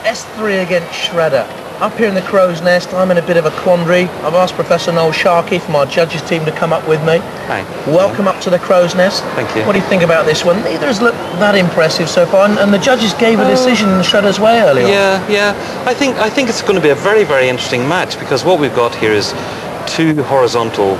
S3 against Shredder. Up here in the Crow's Nest, I'm in a bit of a quandary. I've asked Professor Noel Sharkey from our judges team to come up with me. Hi. Welcome up to the Crow's Nest. Thank you. What do you think about this one? Neither has looked that impressive so far, and the judges gave a decision in Shredder's way earlier. Yeah. I think it's going to be a very, very interesting match, because what we've got here is two horizontal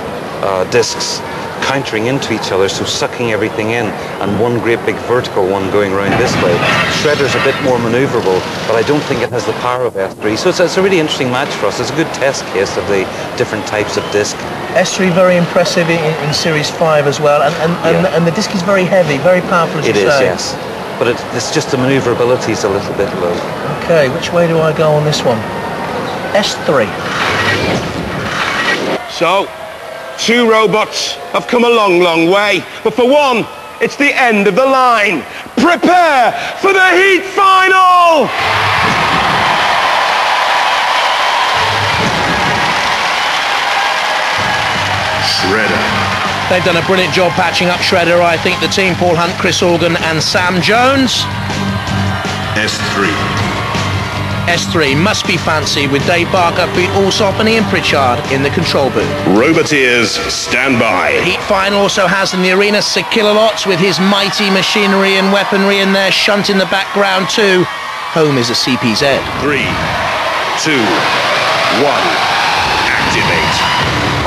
discs countering into each other, so sucking everything in, and one great big vertical one going around this way. Shredder's a bit more manoeuvrable, but I don't think it has the power of S3, so it's a really interesting match for us. It's a good test case of the different types of disc. S3 very impressive in Series 5 as well, and the disc is very heavy, very powerful, as you say. It is, yes. But it's just the manoeuvrability is a little bit low. Okay, which way do I go on this one? S3. So, two robots have come a long, long way, but for one, it's the end of the line. Prepare for the heat final! Shredder. They've done a brilliant job patching up Shredder, I think, the team, Paul Hunt, Chris Organ and Sam Jones. S3. S3 must be fancy with Dave Barker, Pete Alsop and Ian Pritchard in the control booth. Roboteers, stand by. Heat final also has in the arena Sir Killalot with his mighty machinery and weaponry in there, Shunt in the background too. Home is a CPZ. 3, 2, 1, activate.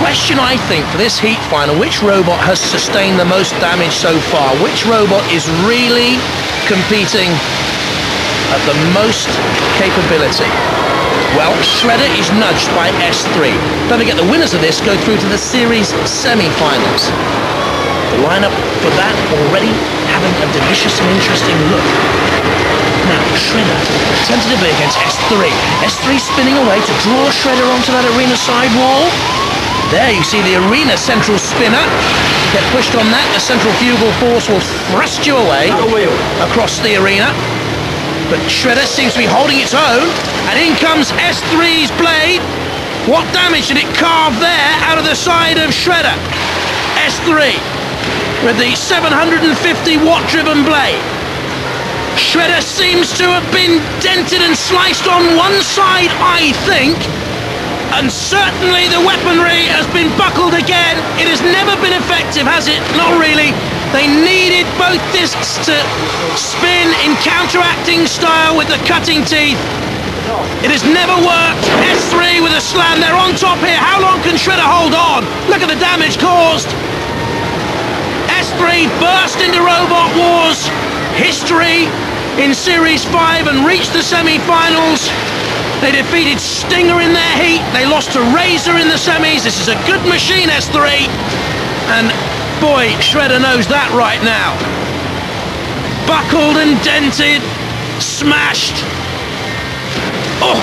Question, I think, for this heat final, which robot has sustained the most damage so far? Which robot is really competing at the most capability? Well, Shredder is nudged by S3. Don't forget, the winners of this go through to the series semi-finals. The lineup for that already having a delicious and interesting look. Now, Shredder tentatively against S3. S3 spinning away to draw Shredder onto that arena sidewall. There you see the arena central spinner. Get pushed on that, the centrifugal force will thrust you away across the arena. But Shredder seems to be holding its own, and in comes S3's blade. What damage did it carve there out of the side of Shredder? S3 with the 750 watt driven blade. Shredder seems to have been dented and sliced on one side, I think, and certainly the weaponry has been buckled again. It has never been effective, has it? Not really. They needed both discs to spin in counteracting style with the cutting teeth. It has never worked. S3 with a slam. They're on top here. How long can Shredder hold on? Look at the damage caused. S3 burst into Robot Wars history in Series 5 and reached the semi-finals. They defeated Stinger in their heat. They lost to Razor in the semis. This is a good machine, S3. And boy, Shredder knows that right now. Buckled and dented, smashed. Oh,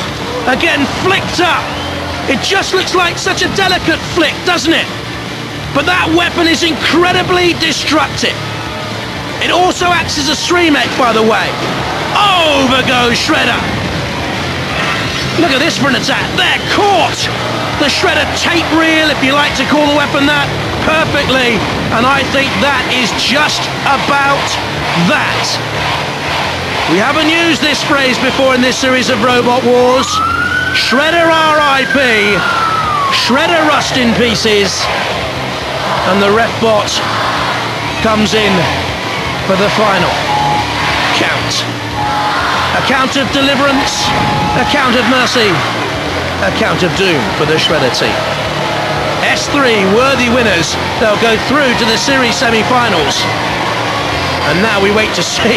again flicked up. It just looks like such a delicate flick, doesn't it? But that weapon is incredibly destructive. It also acts as a stream mech, by the way. Over goes Shredder. Look at this for an attack. They're caught. The Shredder tape reel, if you like to call the weapon that, perfectly. And I think that is just about that. We haven't used this phrase before in this series of Robot Wars. Shredder RIP. Shredder rust in pieces. And the ref bot comes in for the final count. A count of deliverance, a count of mercy, a count of doom for the Shredder team. S3 worthy winners. They'll go through to the series semi-finals. And now we wait to see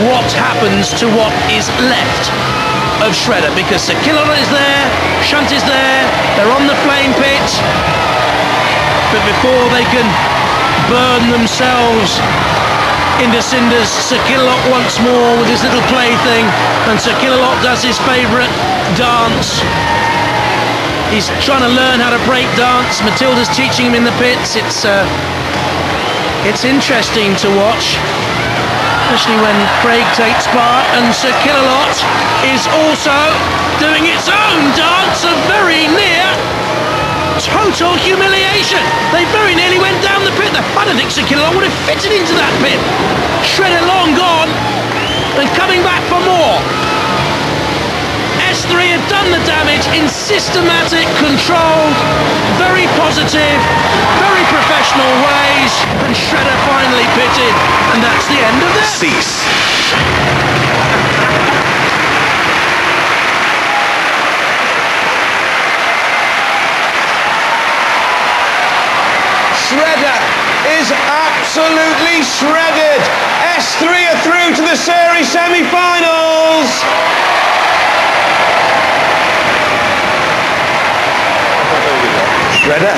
what happens to what is left of Shredder, because Sir Killalot is there, Shunt is there, they're on the flame pit. But before they can burn themselves into cinders, Sir Killalot once more with his little plaything, and Sir Killalot does his favourite dance. He's trying to learn how to break dance. Matilda's teaching him in the pits. It's interesting to watch, especially when Craig takes part, and Sir Killalot is also doing its own dance of very near total humiliation. They very nearly went down the pit. I don't think Sir Killalot would have fitted into that pit. Shredder long gone and coming back for more. in systematic, controlled, very positive, very professional ways, and Shredder finally pitted, and that's the end of that. Cease. Shredder is absolutely shredded. S3 are through to the series semi-finals. Shredder.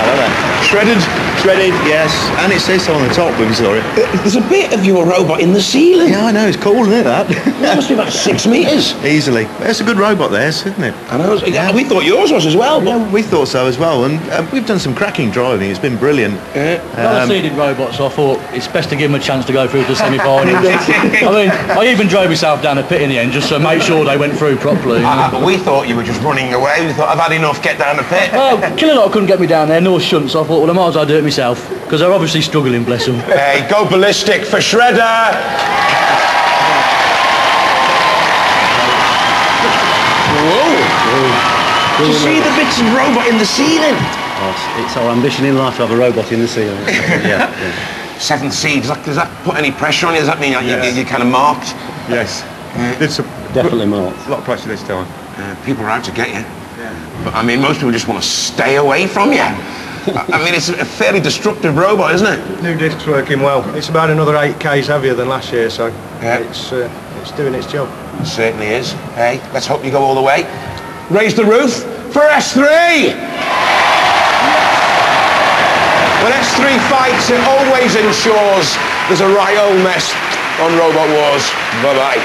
Hello there. Shredded, yes. And it says so on the top when we saw it. There's a bit of your robot in the ceiling. Yeah, I know, it's cool, isn't it, that? That must be about 6 metres. Easily. It's a good robot there, isn't it? I know. We thought yours was as well. Yeah, we thought so as well, and we've done some cracking driving. It's been brilliant. I've seeded robots, so I thought it's best to give them a chance to go through to the semi-finals. I mean, I even drove myself down the pit in the end just to make sure they went through properly. But we thought you were just running away. We thought, I've had enough, get down the pit. Well, Killalot couldn't get me down there, nor shouldn't, so I thought, well, I might as well do it myself, because they're obviously struggling, bless them. Hey, go ballistic for Shredder. Whoa. Did you see the bits of robot in the ceiling? It's our ambition in life to have a robot in the ceiling. Yeah. 7th seed, does that put any pressure on you? Does that mean you're kind of marked? Yes. It's Definitely marked. a lot of pressure this time. People are out to get you. But I mean, most people just want to stay away from you. I mean, it's a fairly destructive robot, isn't it? New disc's working well. It's about another 8 k's heavier than last year, so Yeah. it's doing its job. It certainly is. Hey, let's hope you go all the way. Raise the roof for S3! When S3 fights, it always ensures there's a right old mess on Robot Wars. Bye-bye.